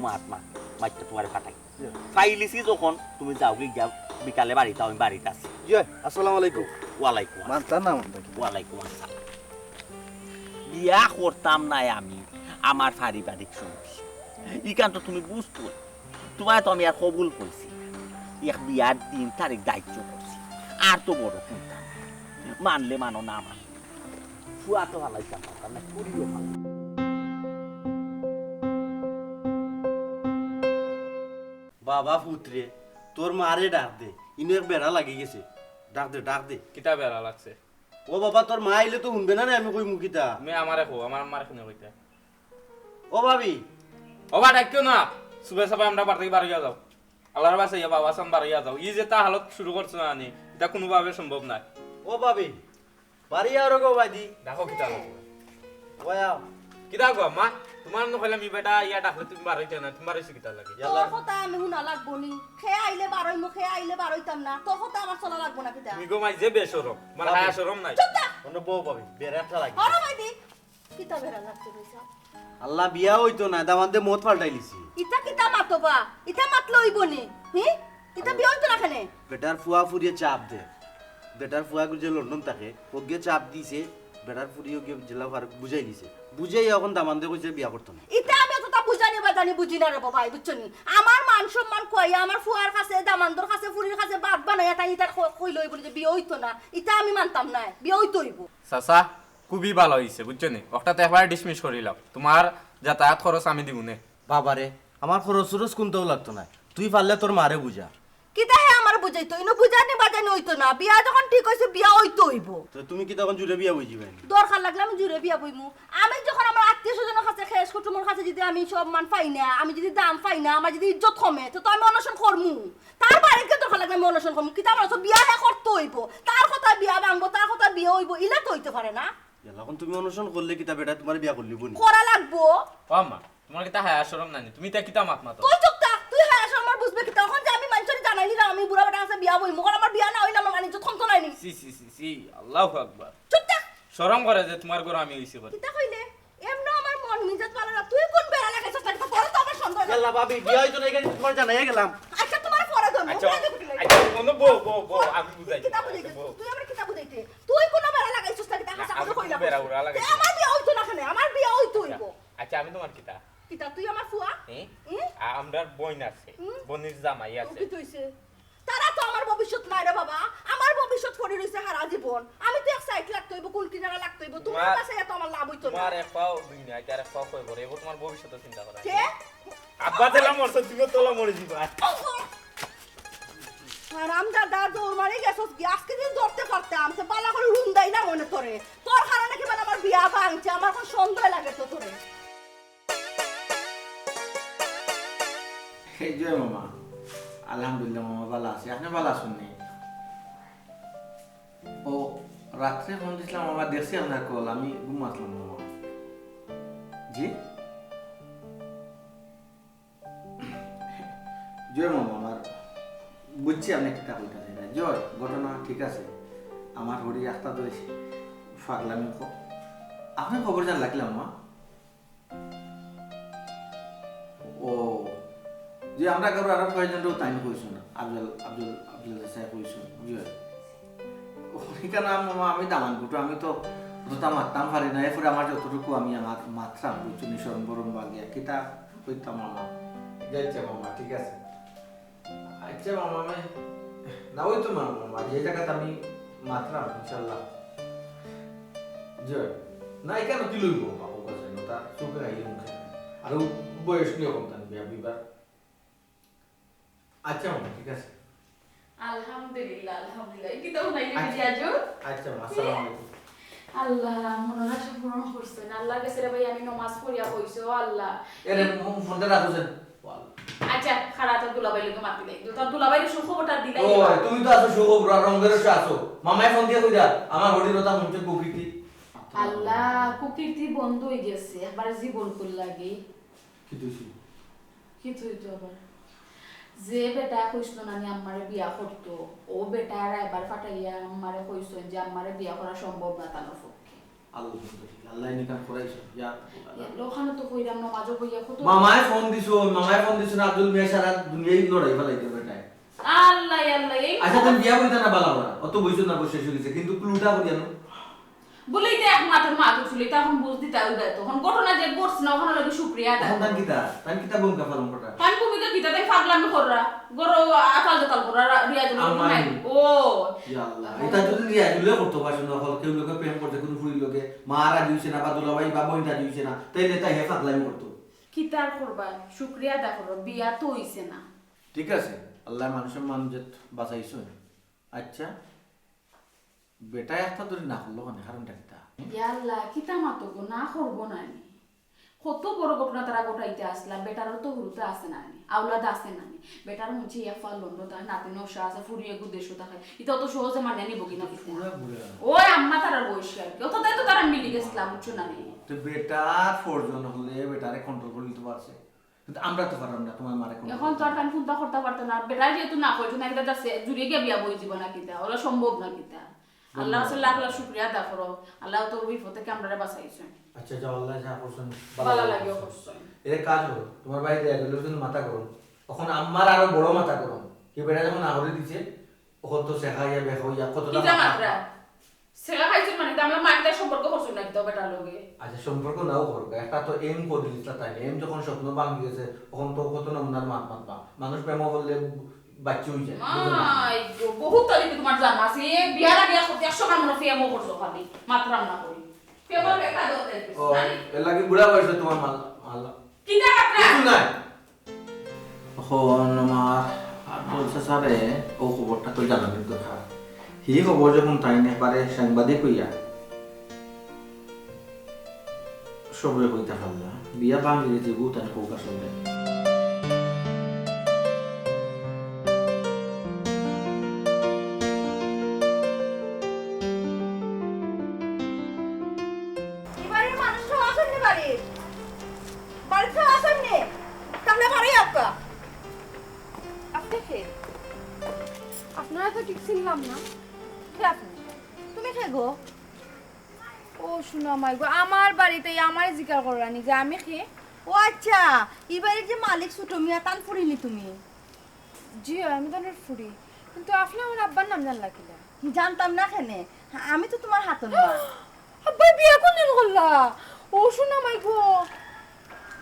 মাত্র তোমারে পাঠাই ফাইলিছি। যখন তুমি যাও গিয়া বিকালে বাড়িতে, আমি বাড়িতে আছি। জয় আসসালামু আলাইকুম। ওয়ালাইকুম মানতা না মানতা কি? ওয়ালাইকুম আসসালাম। বিয়া করতাম নাই আমি, আমার পারিবারিক সমস্যা ইকান তো তুমি বুঝতো। তোমার তো আমি আর কবুল করছি, এক বিয়ার 3 তারিখ দায়িত্ব করছি, আর তো বড় কোনটা মানলে মানো, না মানো ফুয়া তো ভালাইতাম না, পুরিও ভালো। বাবা পুত্রে, তোর মারে ডাক দে, ইনো এক বেড়া লাগি গেছে। ডাক দে, ডাক দে। কিতা বেড়া লাগছে? ও বাবা, তোর মা আইলে তো শুনবে না রে, আমি কই মুখিতা। তুমি আমারে কো, আমার মার শুনে কইতা। ও ভাবি, ওবা ডাকিও না, সুবে সবে আমরা বাড়ি থেকে বাড়ি যাও। আল্লাহর বাসে ইয়া বাবা সাম বাড়ি যাও। ই যে তা হালত শুরু করছো না নি, এটা কোনোভাবে সম্ভব না। ও ভাবি, বাড়ি আর গো বাদি। দেখো কিতা লাগবে। ওয়া কিতা গো মা, তোমার ন কইলাম ই বেটা ইয়া ডাকলে তুমি বাড়িতে না, তুমি বাড়িছে কিতা লাগে? তোর কথা আমি শুনা লাগবো নি? খেয়ে আইলে বারোই মুখে আইলে বারোইতাম না, তোর কথা আমার চলা লাগবো না কিতা? তুমি গো মাই যে বেশরম, মানে হায়া শরম নাই। চুপ থাক। অন্য বউ ভাবি, বেড়া একটা লাগি। হরো মাইদি কিতা বেড়া লাগছে কইছা? আল্লাহ বিয়া হইতো না, দামান্দে মত পাল্টাই লিছি। ইতা কিতা মাতবা? ইতা মাতলো হইব নি? হি? ইতা বিয়া হইতো না কেনে? বেটার ফুয়া ফুরিয়ে চাপ দে। বেটার ফুয়া যে লন্ডন থাকে, ওকে চাপ দিছে। বেটার ফুরিয়ে গিয়ে জেলা ফারুক বুঝাই দিছে, বুঝাই এখন দামান্দে কইছে বিয়া করতো না। ইতা আমি অতটা বুঝানি বাজানি বুঝি না রে ভাই, বুঝছো নি? আমার মান সম্মান কইয়া আমার ফুয়ার কাছে, দামান্দর কাছে, ফুরির কাছে বাদ বানাইয়া তাই ইতা কইলো হইব যে বিয়া হইতো না। ইতা আমি মানতাম না, বিয়া হইতো হইব। চাচা খুবই ভালো হইছে, বুঝছো নি? ওটাতে একবার ডিসমিস করিলাম, তোমার যাতায়াত খরচ আমি দিব নে। বাবারে, আমার খরচ খরচ কোনটাও লাগতো না, তুই পারলে তোর মারে বুঝা। কিতা হে আমার বুঝাইতো, ইনো বুঝানি বাজানি হইতো না। বিয়া যখন ঠিক হইছে বিয়া হইতো হইব। তো তুমি কি তখন জুড়ে বিয়া বুঝিবেন? দরকার লাগলে আমি জুড়ে বিয়া বইমু। আমি যখন আমার আত্মীয় স্বজনের কাছে, খেস কুটুমের কাছে যদি আমি সম্মান পাই না, আমি যদি দাম পাই না, আমার যদি ইজ্জত কমে, তো আমি অনশন করমু। তার বাড়িতে দরকার লাগলে আমি অনশন করমু। কিতা আমার বিয়া হে করতে হইব, তার কথা বিয়া ভাঙবো, তার কথা বিয়া হইব, ইলা তো হইতে পারে না। এখন তুমি অনুসরণ করলে কিতা বেটা তোমার বিয়া করলি বুনি করা লাগবো। ও মা, তোমার কিতা হায়া শরম নাই? তুমি তা কিতা মাত মাতো? কই চুপ থাক, তুই হ্যাঁ আমার বুঝবে কি? তখন যে আমি মানুষের জানাইলি না আমি বুড়া বেটা কাছে বিয়া বইমু, কারণ আমার বিয়া না হইলে আমার মানে যখন তো নাইনি। সি সি সি সি, আল্লাহু আকবার। চুপ থাক। শরম করে যে তোমার ঘর আমি হইছি বলে। কিতা কইলে? এমন আমার মন মিজাজ ভালো না। তুই কোন বেড়া লাগাইছস? তাই তো তোর তো আমার সন্দেহ না। আল্লাহ ভাবি বিয়া হইতো না, এখানে তোমার জানাই গেলাম। আচ্ছা তোমার পরে ধরবো। আচ্ছা আচ্ছা, কোন বো আমি বুঝাই। কিতা বুঝাইতে? তুই আমার কিতা বুঝাইতে? তুই কোন বেড়া লাগাইছস? তাই হাসা কথা কইলা। বেড়া উড়া লাগাইছি। আমার বিয়া হইতো না কেন? আমার বিয়া হইতো হইব। আচ্ছা আমি তোমার কিতা? কিতা তুই আমার ফুয়া? আমরার বোন আছে, বোনের জামাই আছে। কি তুইছে? তারা তো আমার ভবিষ্যৎ নাই রে বাবা। আমার ভবিষ্যৎ পড়ে রইছে সারা জীবন। আমি তো এক সাইড লাগতে হইব, কুল কিনারা লাগতে হইব। তোমার কাছে এত আমার লাভ হইতো না। তোমার এক পাও দুই না, আর এক পাও কইব রে, এব তোমার ভবিষ্যৎ চিন্তা করা। কে? আব্বা তেলা মরছ, তুমি তোলা মরে যাবা। রামদাদা দৌড় মারি গেছস কি? আজকে দিন ধরতে পারতাম, সে বালা করে রুন্দাই না মনে করে। তোর কারণে কি মানে আমার বিয়া ভাঙছে, আমার কোন সন্দেহ লাগে তো তোরে। এই যে মামা, আলহামদুলিল্লাহ মামা ভালো আছে। আপনি ভালো আছেন নি? ও রাত্রে ফোন দিয়েছিলাম মামা, দেখছি আপনার কল, আমি ঘুমাচ্লাম মামা। জি জয় মামা, আমার বুঝছি আপনি কিতা কইতাছেন না। জয় ঘটনা ঠিক আছে, আমার হরি একটা ধরে ফাগলামি আপনার খবর জান লাগলাম মা। ও যে আমরা কারো আরো কয়েকজনও টাইম কইছো না, আব্দুল সাহেব কইছো জয় ওইখানে মামা আমি দামান গুটো, আমি তো অতটা মারতাম পারি না, এরপরে আমার যতটুকু আমি আমার মাত্রা বুঝছো নিঃসরণ বরণ বাগিয়া কিতা কইতাম মামা। যাইছে মামা ঠিক আছে। আচ্ছা মামা আমি না ওই তো মামা যে জায়গাতে আমি মাত্রা ইনশাল্লাহ জয় না এখানে কি লইব বাবু কাছে তার চোখে আইলে মুখে আর বয়স নিয়ে কম তান বিয়া বিবার। আচ্ছা মামা ঠিক আছে। আলহামদুলিল্লাহ আলহামদুলিল্লাহ কি তো নাই রে আজো। আচ্ছা মামা আসসালামু আলাইকুম। আল্লাহ মনের আশা পূরণ করছেন আল্লাহর কাছে রে ভাই আমি নামাজ পড়িয়া কইছো আল্লাহ। এরে ফোনটা রাখছেন। আচ্ছা খারাপ তো দুলাভাই লোকে মাতি দেই তো দুলাভাইয়ের সুখবরটা দিলাই। ও তুমি তো আছো সুখবর রঙের আছো, মামায় ফোন দিয়ে কইরা আমার হরিরতা মঞ্চের প্রকৃতি। আল্লাহ কুকীর্তি বন্ধ হয়ে গেছে একবার জীবন কুল লাগে কি তুই কি তুই তো আবার যে বেটা কইছিল না আমি আমারে বিয়া করতো ও বেটা এবার ফাটাইয়া আমারে কইছো যে আমারে বিয়া করা সম্ভব না তার পক্ষে। আল্লাহ নিকাম করাইছো ইয়া লোখানে তো কইরাম নামাজও কইয়া কত মামায় ফোন দিছো না আব্দুল মিয়া সারা দুনিয়ায় লড়াই ফেলাইতে বেটায়। আল্লাহ আল্লাহ এই আচ্ছা তুমি বিয়া কইতা না বালা না অত বইছো না বসে শুইছে কিন্তু ক্লুটা করিয়ানো বলেই তো এক মাথার মাথা ছিল এটা এখন বুঝ দিতে হবে তখন ঘটনা যে ঘটছ না ওখানে লাগে শুকরিয়া আদা এখন তান কিতা বম কাফালম করা কান তুমি তো কিতা তাই ফাগলামি কররা গরো আকাল জাতাল কররা রিয়াজ নাই ও ইয়া আল্লাহ এটা যদি রিয়া দিলে করতে পারছ না হল কেউ লোকে প্রেম করতে কোন ফুরি লোকে মারা দিছে না বা দুলাভাই বা বইটা দিছে না তাইলে তাই হে ফাগলামি করতো। কিতার করবা শুকরিয়া আদা করো বিয়া তো হইছে না। ঠিক আছে আল্লাহ মানুষের মানুষের বাঁচাইছো। আচ্ছা বেটা একটা ধরে না করলো মানে কারণটা কিতা? ইয়াল্লা কিতা মাতো গো না করবো না আমি কত বড় ঘটনা তারা গোটাইতে আসলাম বেটারও তো হুরুতে আছে না আমি আওলাদ আছে না আমি বেটার মুছে ইয়া ফাল লন্ড তার নাতি নশা আছে ফুরিয়ে গুদেশ থাকে এটা তো সহজে মানে নিব কিনা কিছু ওই আম্মা তারা বয়স আর কি অত তাই তো তারা মিলি গেছিলাম বুঝছো না নি তো বেটার ফরজন হলে বেটারে কন্ট্রোল করে দিতে পারছে কিন্তু আমরা তো পারলাম না তোমার মারে এখন তো আর কান ফুনতা করতে পারতো না বেটার যেহেতু না করছো না এটা যাচ্ছে জুড়িয়ে গিয়ে বিয়া বই জীবন না কিতা ওরা সম্ভব না কিতা আল্লাহ রাসূল লাখ লাখ শুকরিয়া আদা করো আল্লাহ তোর বিপদ থেকে আমরারে বাঁচাইছেন। আচ্ছা যাও আল্লাহ যা করছেন ভালো লাগিও করছেন এর কাজ হলো তোমার বাড়িতে একজন মাথা করুন তখন আমার আরো বড় মাথা করুন কি বেটা যখন আহরে দিছে তখন তো শেখাইয়া বেখাইয়া কতটা কিতা মাত্রা সেলা খাইছো মানে আমরা মাইটা সম্পর্ক করছো না তো বেটার লগে। আচ্ছা সম্পর্ক নাও করবে একটা তো এম করে দিচ্ছ তাই এম যখন স্বপ্ন ভাঙি গেছে তখন তো কত নমুনার মাতবা মানুষ প্রেম হলে বাচ্চা হয়ে যায়। মাই গো বহুত তারিখ তোমার জানা আছে বিয়ার আগে 100 কাম না ফিয়ামো করছো খালি মাত্রা না করি ফিয়ামো লেখা দতে ও এর লাগি বুড়া বয়সে তোমার মাল কিতা মাত্রা কিছু নাই এখন আমার আব্দুল সাসারে ও খবরটা তো জানাবেন কথা হি খবর যখন তাই না পারে সাংবাদিক হইয়া সবরে কইতা পারলা বিয়া ভাঙি দিতে তাই হোক আসলে এবারে মানুষ তো আসেন নি বাড়িতে আসেন নি তাহলে বাড়ি আপকা আপনি কে আপনারা তো ঠিক ছিলাম না কে আপনি তুমি কে গো? ও শুনো আমার গো আমার বাড়িতে আমার জিকার করানি যে আমি খে ও আচ্ছা এবারে যে মালিক ছোট মিয়া তান ফুরিনি তুমি? জি আমি তো ফুরি কিন্তু আপনি আমার আব্বার নাম জানলা কিলা জানতাম না কেনে আমি তো তোমার হাতন মা। আব্বা বিয়া কোনদিন করলা? ও শুনো মাই গো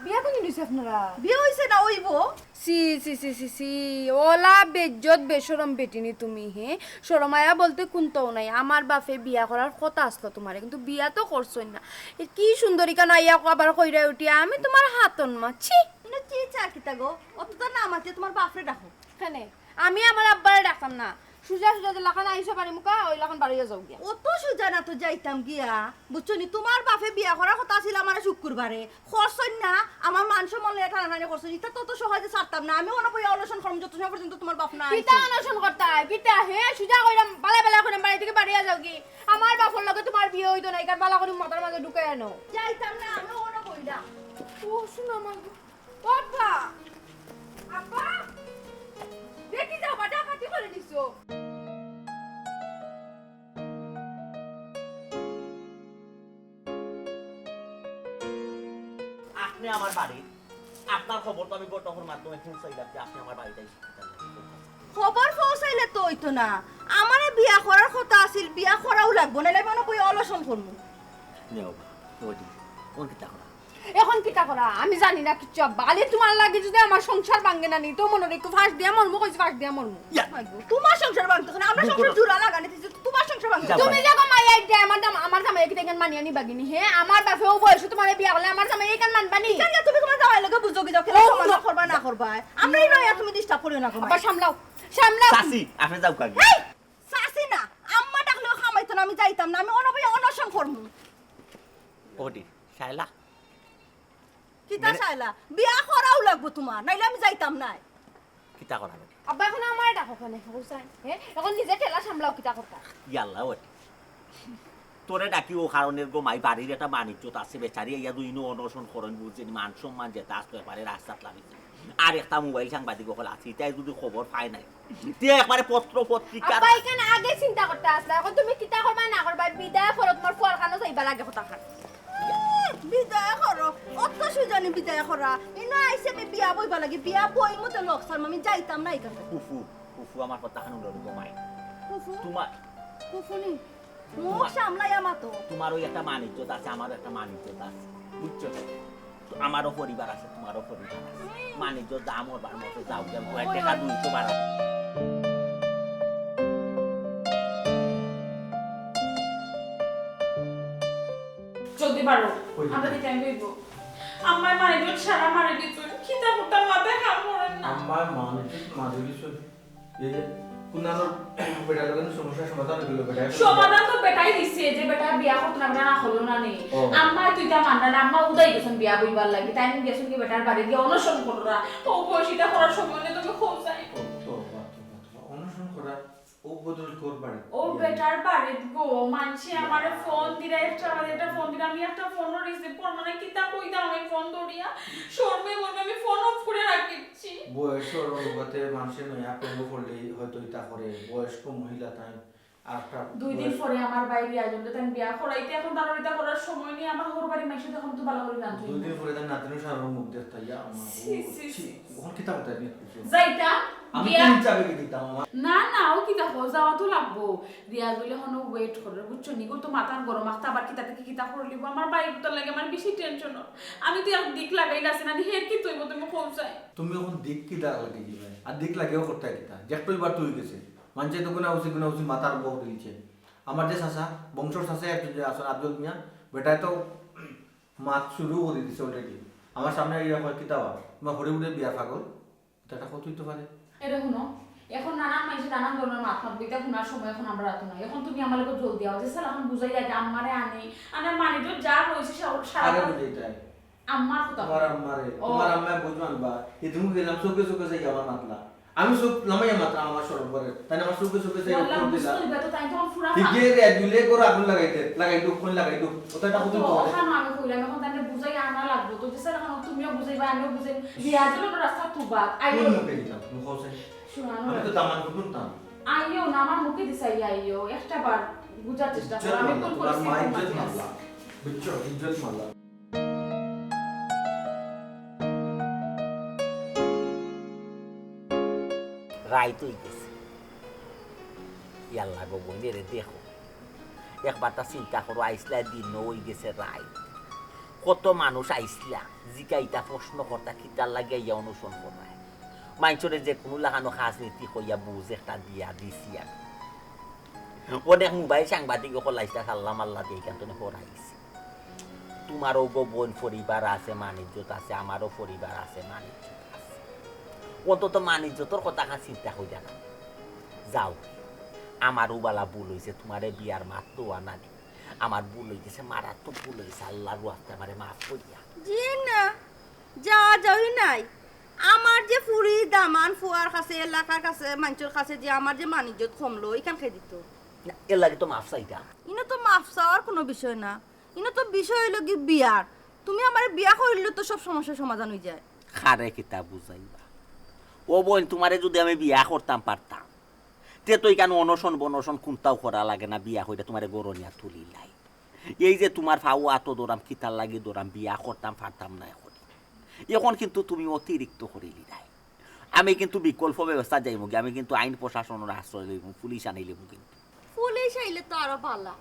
বিয়া কোনদিন দিছে আপনারা? বিয়ে হইছে না হইবো? সি সি সি সি সি ওলা বেজ্জত বেশরম বেটিনি তুমি হে শরমায়া বলতে কোনটাও নাই আমার বাপে বিয়া করার কথা আসলো তোমারে কিন্তু বিয়া তো করছই না কি সুন্দরী কেন আইয়া আবার কইরা উঠিয়া আমি তোমার হাতন মা ছি তুমি কি চা কিতা গো অতটা না আমাতে তোমার বাপরে ডাকো কেন আমি আমার আব্বারে ডাকতাম না সুজা সুজা যে লাখান আইসো পারি মুকা ওই লাখান বাড়িয়ে যাও গিয়া অত সুজা না তো যাইতাম গিয়া বুঝছো নি তোমার বাপে বিয়া করার কথা ছিল আমার শুক্রবারে খরচই না আমার মান সম্মান লেখা টানাটানি করছো এটা তত সহজে ছাড়তাম না আমি মনে করি অনশন করম যত সময় পর্যন্ত তোমার বাপ না কিতা অনশন করতা কিতা হে সুজা কইরাম বালা বালা করে বাড়ি থেকে বাড়িয়ে যাও কি আমার বাপর লগে তোমার বিয়ে হইতো না কার বালা করে মাথার মাঝে ঢুকায় আনো যাইতাম না আমি মনে কইলাম ও শুনো আমার বাবা আপা দেখি যাও বাটা কাটি করে দিছো আপনি আমার বাড়ি আপনার খবর তো আমি বটকর মাধ্যমে পৌঁছাইলাম যে আপনি আমার বাড়িতে খবর পৌঁছাইলে তো হইতো না আমারে বিয়া করার কথা আছিল বিয়া করাও লাগবো নাইলে মনে করি অলসন করবো নেও ওডি কোন কিতা করা এখন কিটা করা আমি জানি না কিচ্ছু বালি তোমার লাগে যদি আমার সংসার ভাঙে না নি তো মনে রেখো ফাঁস দিয়া মরমু কইছি ফাঁস দিয়া মরমু তোমার সংসার ভাঙতো না আমরা সংসার জোড়া লাগানি তোমার সংসার ভাঙতো তুমি যখন মাইয়া ইটা আমার জামাই কি দেখেন মানিয়া নি বাগিনি হে আমার বাপেও বয়স তোমার বিয়া করলে আমার জামাই এই কান মানবানি কেন তুমি তোমার জামাই লাগে বুঝো কি যাও খেলা সমাধান করবা না করবা আমরাই নয় তুমি ডিস্টার্ব করিও না আবার সামলাও সামলাও সাসি আপনি যাও কাগে এই সাসি না আম্মা ডাকলেও খামাইতো না আমি যাইতাম না আমি অনবয় অনশন করমু ওডি শাইলা কিতা চাইলা বিয়া করাও লাগবো তোমার নাইলে আমি যাইতাম না কিতা করা আব্বা এখন আমার ডাকো কোনে বুঝাই হে এখন নিজে ঠেলা সামলাও কিটা করতা ইয়াল্লা ওডি তোরে ডাকি ও কারণের গো মাই বাড়ির একটা বাণিজ্যত আছে বেচারি ইয়া দুই অনশন করেন বুঝছেন মান সম্মান যেটা আসতে পারে রাস্তাত লাগিছে আর একটা মোবাইল সাংবাদিক হল আছে তাই যদি খবর পায় নাই তে একবারে পত্র পত্রিকা আব্বা এখানে আগে চিন্তা করতে আসলা এখন তুমি কিটা করবা না করবা বিদায় করো তোমার ফুয়ার কানো যাইবা লাগে কথা খান বিদায় করো অত সুজানি বিদায় করা ইনো আইছে আমি বিয়া বইবা লাগে বিয়া বই মতে লোকসার আমি যাইতাম না এখানে ফুফু ফুফু আমার কথা খান উড়ল গো মাই ফুফু তোমার ফুফুনি মুখ সামলাইয়া মাতো তোমার ওই একটা বাণিজ্যত আছে আমারও একটা বাণিজ্যত আছে বুঝছো তো আমারও পরিবার আছে তোমারও পরিবার আছে বাণিজ্য দাম ওর বার মতো যাও গেল টাকা 200 বাড়া জলদি পারো আমরা দিতে আমি কইব আমার মারে দিল সারা মারে দিত খিদা ফুটা মাথায় কাম করেন না আমার মাধুরী এই যে কুনানোর বেটা লাগানো সমস্যার সমাধান হলো বেটা সমাধান তো বেটাই দিছে যে বেটা বিয়া করতে না বেটা না হলো না নে আম্মা তুই তা মাননা না আম্মা উদাই গেছেন বিয়া বইবার লাগি তাই আমি গেছেন কি বেটার বাড়ি গিয়ে অনশন কররা ও বয়সীটা করার সময় নেই তুমি খুব চাই অনুসরণ করা ও বদল করবার ও বেটার বাড়ি গো মানছি আমারে ফোন দিরা একটা আমারে একটা ফোন দিরা আমি একটা ফোন রিসিভ করব না কিতা কইতাম আমি ফোন দড়িয়া শর্মে বলবে আমি ফোন অফ করে রাখিছি বয়সের অনুপাতে মানুষের নয়া প্রেম করলে হয়তো এটা করে বয়স্ক মহিলা তাই আরটা 2 দিন পরে আমার বাইরে আজন্দ তাই বিয়া করাইতে এখন দাঁড়াইতা করার সময় নেই আমার হোর বাড়ি মাইসে তখন তো ভালো করে জানতো 2 দিন পরে তার নাতির সারা মুখ দেখতা ইয়া আমার ওখান কিতাব তাই যাইতা আমি বিয়া কোন চাবে কি দিতাম আমার না না ও কি দেখো যাওয়া তো লাগবো রিয়াজ বলে হনো ওয়েট করে বুঝছো নিগো তো মাথার গরম মাথা আবার কিতা থেকে কিতা করে লিব আমার বাইক তো লাগে আমার বেশি টেনশন আমি তো এক দিক লাগাই গাছে না হের কি তুইব তুমি কোন চাই তুমি এখন দিক কি দাগ লাগে দিবে আর দিক লাগেও করতে কিতা যেটই বার তুই গেছে মানছে তো গুনা উচিত মাথার বউ দিয়েছে আমার যে চাচা বংশর চাচা একজন যে আসেন আব্দুল মিয়া বেটায় তো মাত শুরু করে দিছে অলরেডি আমার সামনে ইয়া হয় কিতাবা তোমার হরে উড়ে বিয়া পাগল এটা কত হইতে পারে এরে শুনো এখন নানান মানুষ নানান ধরনের মাথা বইটা শোনার সময় এখন আমরা রাত নাই এখন তুমি আমার লোক জলদি আও যে স্যার এখন বুঝাই যায় যে আমারে আনে মানিজ যা রয়েছে সারা আরে বুঝাইতাই আম্মার কথা তোমার আম্মা বুঝমান বা এই তুমি গেলাম চোখে চোখে যাই আমার মাতলা আমি সব লামাইয়া মাত্রা আমার সরব করে তাই আমার চোখে চোখে যাই বললাম উপর দিলা বুঝতে তো তাই তখন পুরা ঠিক রে দুলে করে আগুন লাগাইতো কোন লাগাইতো ওটাটা কত তো পারে ওখানে আমি কইলাম এখন তাকে বুঝাই আনা লাগবো তো যে স্যার এখন তুমিও বুঝাইবা আমিও বুঝাই রিয়াজের রাস্তা তুবা আইও কোন মুখে দিতাম মুখ আছে শোনানো আমি তো দামান করতাম না আইও না আমার মুখে দিছাই আইও একটা বার বুঝার চেষ্টা করো আমি কোন তোমার মা ইজ্জত পরিস্থিতি মারলা বুঝছো ইজ্জত মারলা রায় তো গেছে ইয়াল্লা গো বইনের দেখো একবার তা চিন্তা করো আইসলা দিন ওই গেছে রায় কত মানুষ আইসলা জিকাইতা প্রশ্ন করতা কিতার লাগে ইয়া অনুসরণ করায় মাইচরে যে কোনো লাগানো রাজনীতি কইয়া বুঝ একটা দিয়া দিছি আমি অনেক মোবাইল সাংবাদিক সকল আইসলা সাল্লাম আল্লাহ দিয়ে কেন পড়াইছি তোমারও গো বোন পরিবার আছে মানিজ্যত আছে আমারও পরিবার আছে মানিজ্যত আছে অন্তত মানিজ্যতর কথা চিন্তা কইরা না যাও আমার উবালা ভুল হয়েছে তোমারে বিয়ার মাত তো আনা নেই আমার ভুল হয়ে গেছে মারাত্মক ভুল হয়েছে আল্লাহর রাস্তে আমারে মাফ করিয়া জি না যাওয়া যাওই নাই আমার যে ফুরি দামান ফুয়ার কাছে এলাকার কাছে মানুষের কাছে যে আমার যে মানিজ্যত কমলো এখান খেয়ে দিত না, এর লাগে তো মাফ চাইটা ইনো তো মাফ চাওয়ার কোনো বিষয় না ইনো তো বিষয় হইল কি বিয়ার তুমি আমার বিয়া করলে তো সব সমস্যার সমাধান হয়ে যায় খারে কিতা বুঝাইবা ও বোন তোমারে যদি আমি বিয়া করতাম পারতাম তে তো এখানে অনশন বনশন কোনটাও করা লাগে না বিয়া হইলে তোমারে গরনিয়া তুলি লাই এই যে তোমার ফাউ আতো দৌড়াম কিতার লাগি দৌড়াম বিয়া করতাম পারতাম না এখন কিন্তু তুমি অতিরিক্ত করিলি নাই আমি কিন্তু বিকল্প ব্যবস্থা যাইব আমি কিন্তু আইন প্রশাসনের আশ্রয় লইব পুলিশ আনি লইব কিন্তু পুলিশ আইলে তো আরো ভালো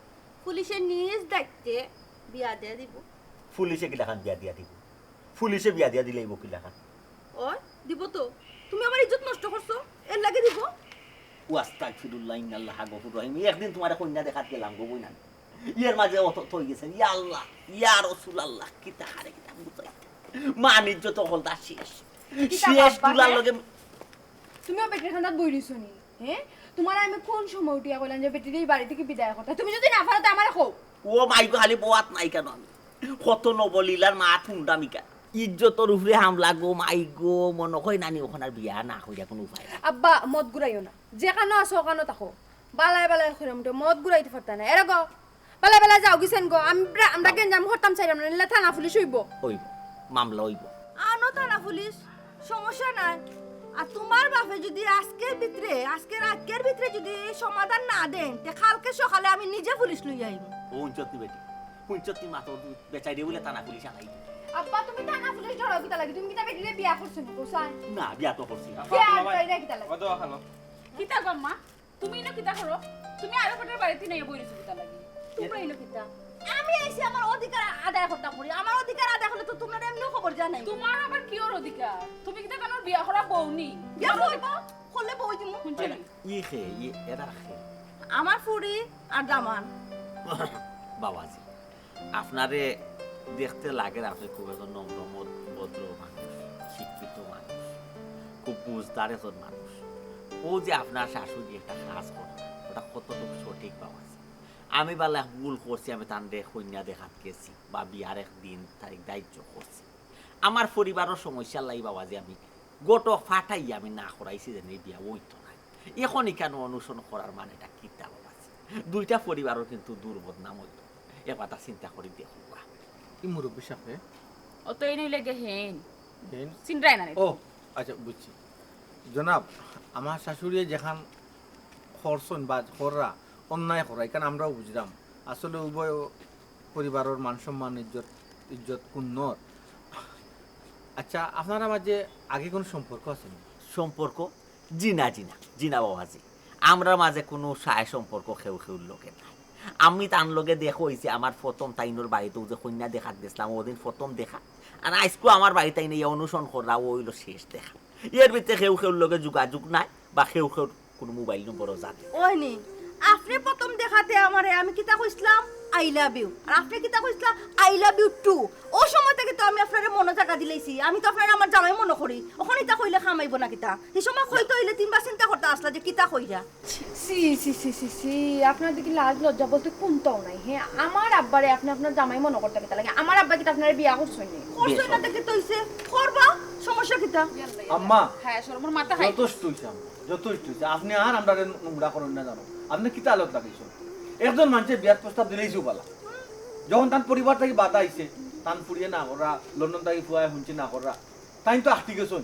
পুলিশের নিজ দায়িত্বে বিয়া দিয়ে দিব পুলিশে কিলাখান বিয়া দিয়া দিব পুলিশে বিয়া দিয়া দিলেইব কিলাখান ওই দিব তো তুমি আমার ইজ্জত নষ্ট করছো এর লাগে দিব ওয়াস্তাগফিরুল্লাহ ইন্নাল্লাহ গফুর রহিম একদিন তোমার কন্যা দেখাত গেলাম গো বইনা ইয়ের মাঝে অত থই গেছেন ইয়া আল্লাহ ইয়া রাসূলুল্লাহ কিতা হারে কিতা বুঝাই মানিজ্য তো হলদা শেষ শেষ তুলার লগে তুমিও বেটির খান্দাত বই দিছো নি হ্যাঁ তোমার আমি কোন সময় উঠিয়া কইলাম যে বেটির এই বাড়ি থেকে বিদায় করতে তুমি যদি না পারো তো আমারে কও ও মাইগো খালি boat নাই কেন আমি কত নবলীলার মা ঠুন্ডামিকা ইজ্জতর উপরে হামলা গো মাইগো মনে হয় নানি ওখানে আর বিয়া না হইয়া কোনো উপায় নাই। আব্বা মদ ঘুরাইও না যেখানে আসো ওখানে থাকো বালায় বালায় করে মদ ঘুরাইতে পারতা না এরা গো বালায় বালায় যাও গেছেন গো আমরা কেন যাম হরতাম চাইলাম না নিলে থানা পুলিশ হইব হইব মামলা হইব আনো থানা পুলিশ সমস্যা নাই আর তোমার বাপে যদি আজকের ভিতরে যদি সমাধান না দেন তে কালকে সকালে আমি নিজে পুলিশ লই যাইব পঞ্চতি বেটি পঞ্চতি মাতো বেচাই দিয়ে বলে থানা পুলিশ আনাই আব্বা তুমি থানা পুলিশ ধরো কিতা লাগি তুমি কিতা বেটিরে বিয়া করছো নি কোসাই না বিয়া তো করছি বিয়া কইরা কিতা লাগি কত খালো কিতা গম্মা তুমি না কিতা করো তুমি আরো পটের বাড়িতে নাই বইছো কিতা লাগি তোমরা ইনো কিতা আমি আইছি আমার অধিকার আদায় করতাম করি আমার অধিকার আদায় হলে তো তোমরা এমনিও খবর জানাই তোমার আবার কি ওর অধিকার তুমি কিতা কানোর বিয়া করা বউনি বিয়া করব করলে বই দিমু শুনছিলি ই খে ই এরা খে আমার ফুরি আর দামান বাবাজি আপনারে দেখতে লাগে আপনি খুব একজন নম্র ভদ্র মানুষ শিক্ষিত মানুষ খুব বুঝদার একজন মানুষ ও যে আপনার শাশুড়ি একটা কাজ করে ওটা কতটুকু সঠিক বাবাজি আমি বলে ভুল করছি আমি তান্ডে কন্যা দেখাত গেছি বা বিয়ার একদিন তারিখ দায়িত্ব করছি আমার পরিবারের সমস্যা লাই বাবাজি আমি গোটো ফাটাই আমি না করাইছি যে বিয়া ওইতো না এখন কেন অনুসরণ করার মানেটা কিতা বাবাজি দুইটা পরিবারও কিন্তু দুর্বদনাম হইত এ কথা চিন্তা করি দেখুন কি মুরব্বী সাহেব ও তো এই নইলে গেহেন হেন চিন্তাই না ও আচ্ছা বুঝছি জনাব আমার শাশুড়ি যেখান খরচন বা খররা অন্যায় করা এখানে আমরাও বুঝলাম আসলে উভয় পরিবারের মান সম্মান ইজ্জত কুন্নর আচ্ছা আপনারা মাঝে আগে কোনো সম্পর্ক আছে সম্পর্ক জিনা বাবাজি আমরা মাঝে কোনো সায় সম্পর্ক খেউ লোকের নাই আমি তার লগে দেখো হয়েছে আমার প্রথম তাইনোর বাড়িতেও যে কন্যা দেখাত গেছিলাম ওদিন প্রথম দেখা আর আজকেও আমার বাড়িতে তাই নিয়ে অনুসরণ করা ওইল শেষ দেখা এর ভিতরে খেউ লগে যোগাযোগ নাই বা খেউ কোনো মোবাইল নম্বরও জানে ওই নি আপনি প্রথম দেখাতে আমারে আমি কিতা কইছিলাম আই লাভ ইউ আর আপনি কিতা কইছিলা আই লাভ ইউ টু ও সময় থেকে তো আমি আপনারে মনে জায়গা দিলাইছি আমি তো আপনারে আমার জামাই মনে করি ওখানে তা কইলে খামাইব না কিতা এই সময় কইতে হইলে তিনবার চিন্তা করতে আসলা যে কিতা কইরা সি সি সি সি সি আপনার দিকে লাজ লজ্জা বলতে কোনটাও নাই হ্যাঁ আমার আব্বারে আপনি আপনার জামাই মনে করতে কিতা লাগে আমার আব্বা কি আপনার বিয়া করছেন নি করছই না দেখে তো হইছে করবা সমস্যা কিতা আম্মা হ্যাঁ সরমর মাথা খাই যথেষ্ট হইছে যথেষ্ট হইছে আপনি আর আমরা নোংরা করেন না জানো আপনি কিতা আলোক লাগাইছেন একজন মানুষের বিয়ার প্রস্তাব দিলেইছো বলা যখন তার পরিবার থেকে বাধা আইছে তান ফুরিয়ে না করা লন্ডন থেকে ফুয়ায় শুনছি না করা তাই তো আটকে গেছেন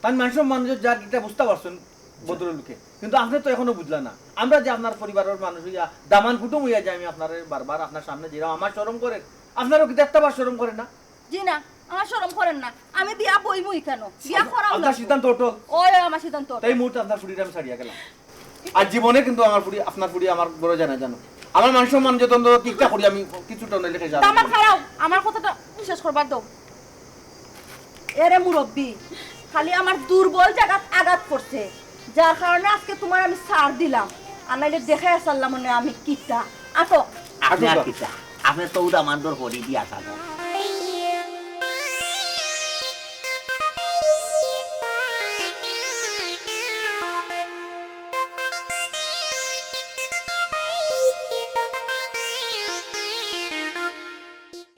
তাই মানুষের মানুষের যার এটা বুঝতে পারছেন ভদ্রলোকে কিন্তু আপনি তো এখনো বুঝলেন না আমরা যে আপনার পরিবারের মানুষ হইয়া দামান কুটুম হইয়া যাই আমি আপনার বারবার আপনার সামনে যেরকম আমার শরম করেন আপনারও কিন্তু একটা বার শরম করেন না জি না আমার শরম করেন না আমি বিয়া বইমুই কেন বিয়া করা আপনার সিদ্ধান্ত ওটো ওই আমার সিদ্ধান্ত তাই মুহূর্তে আপনার ফুড়িটা আমি ছাড়িয়া গেলাম আর জীবনে কিন্তু আমার ফুড়ি আপনার ফুড়ি আমার বড় জানো আমার মানুষ মান যত ঠিকঠাক করি আমি কিছুটা নইলে লিখে যাবো আমার খারাপ আমার কথাটা বিশ্বাস করবার দাও এরে মুরব্বি খালি আমার দুর্বল জায়গা আঘাত করছে যার কারণে আজকে তোমার আমি ছাড় দিলাম আর নাইলে দেখে আসলাম মনে আমি কিটা আটো আপনি আর কিতা আপনি তো উদা মান্দর করি দিয়া থাকো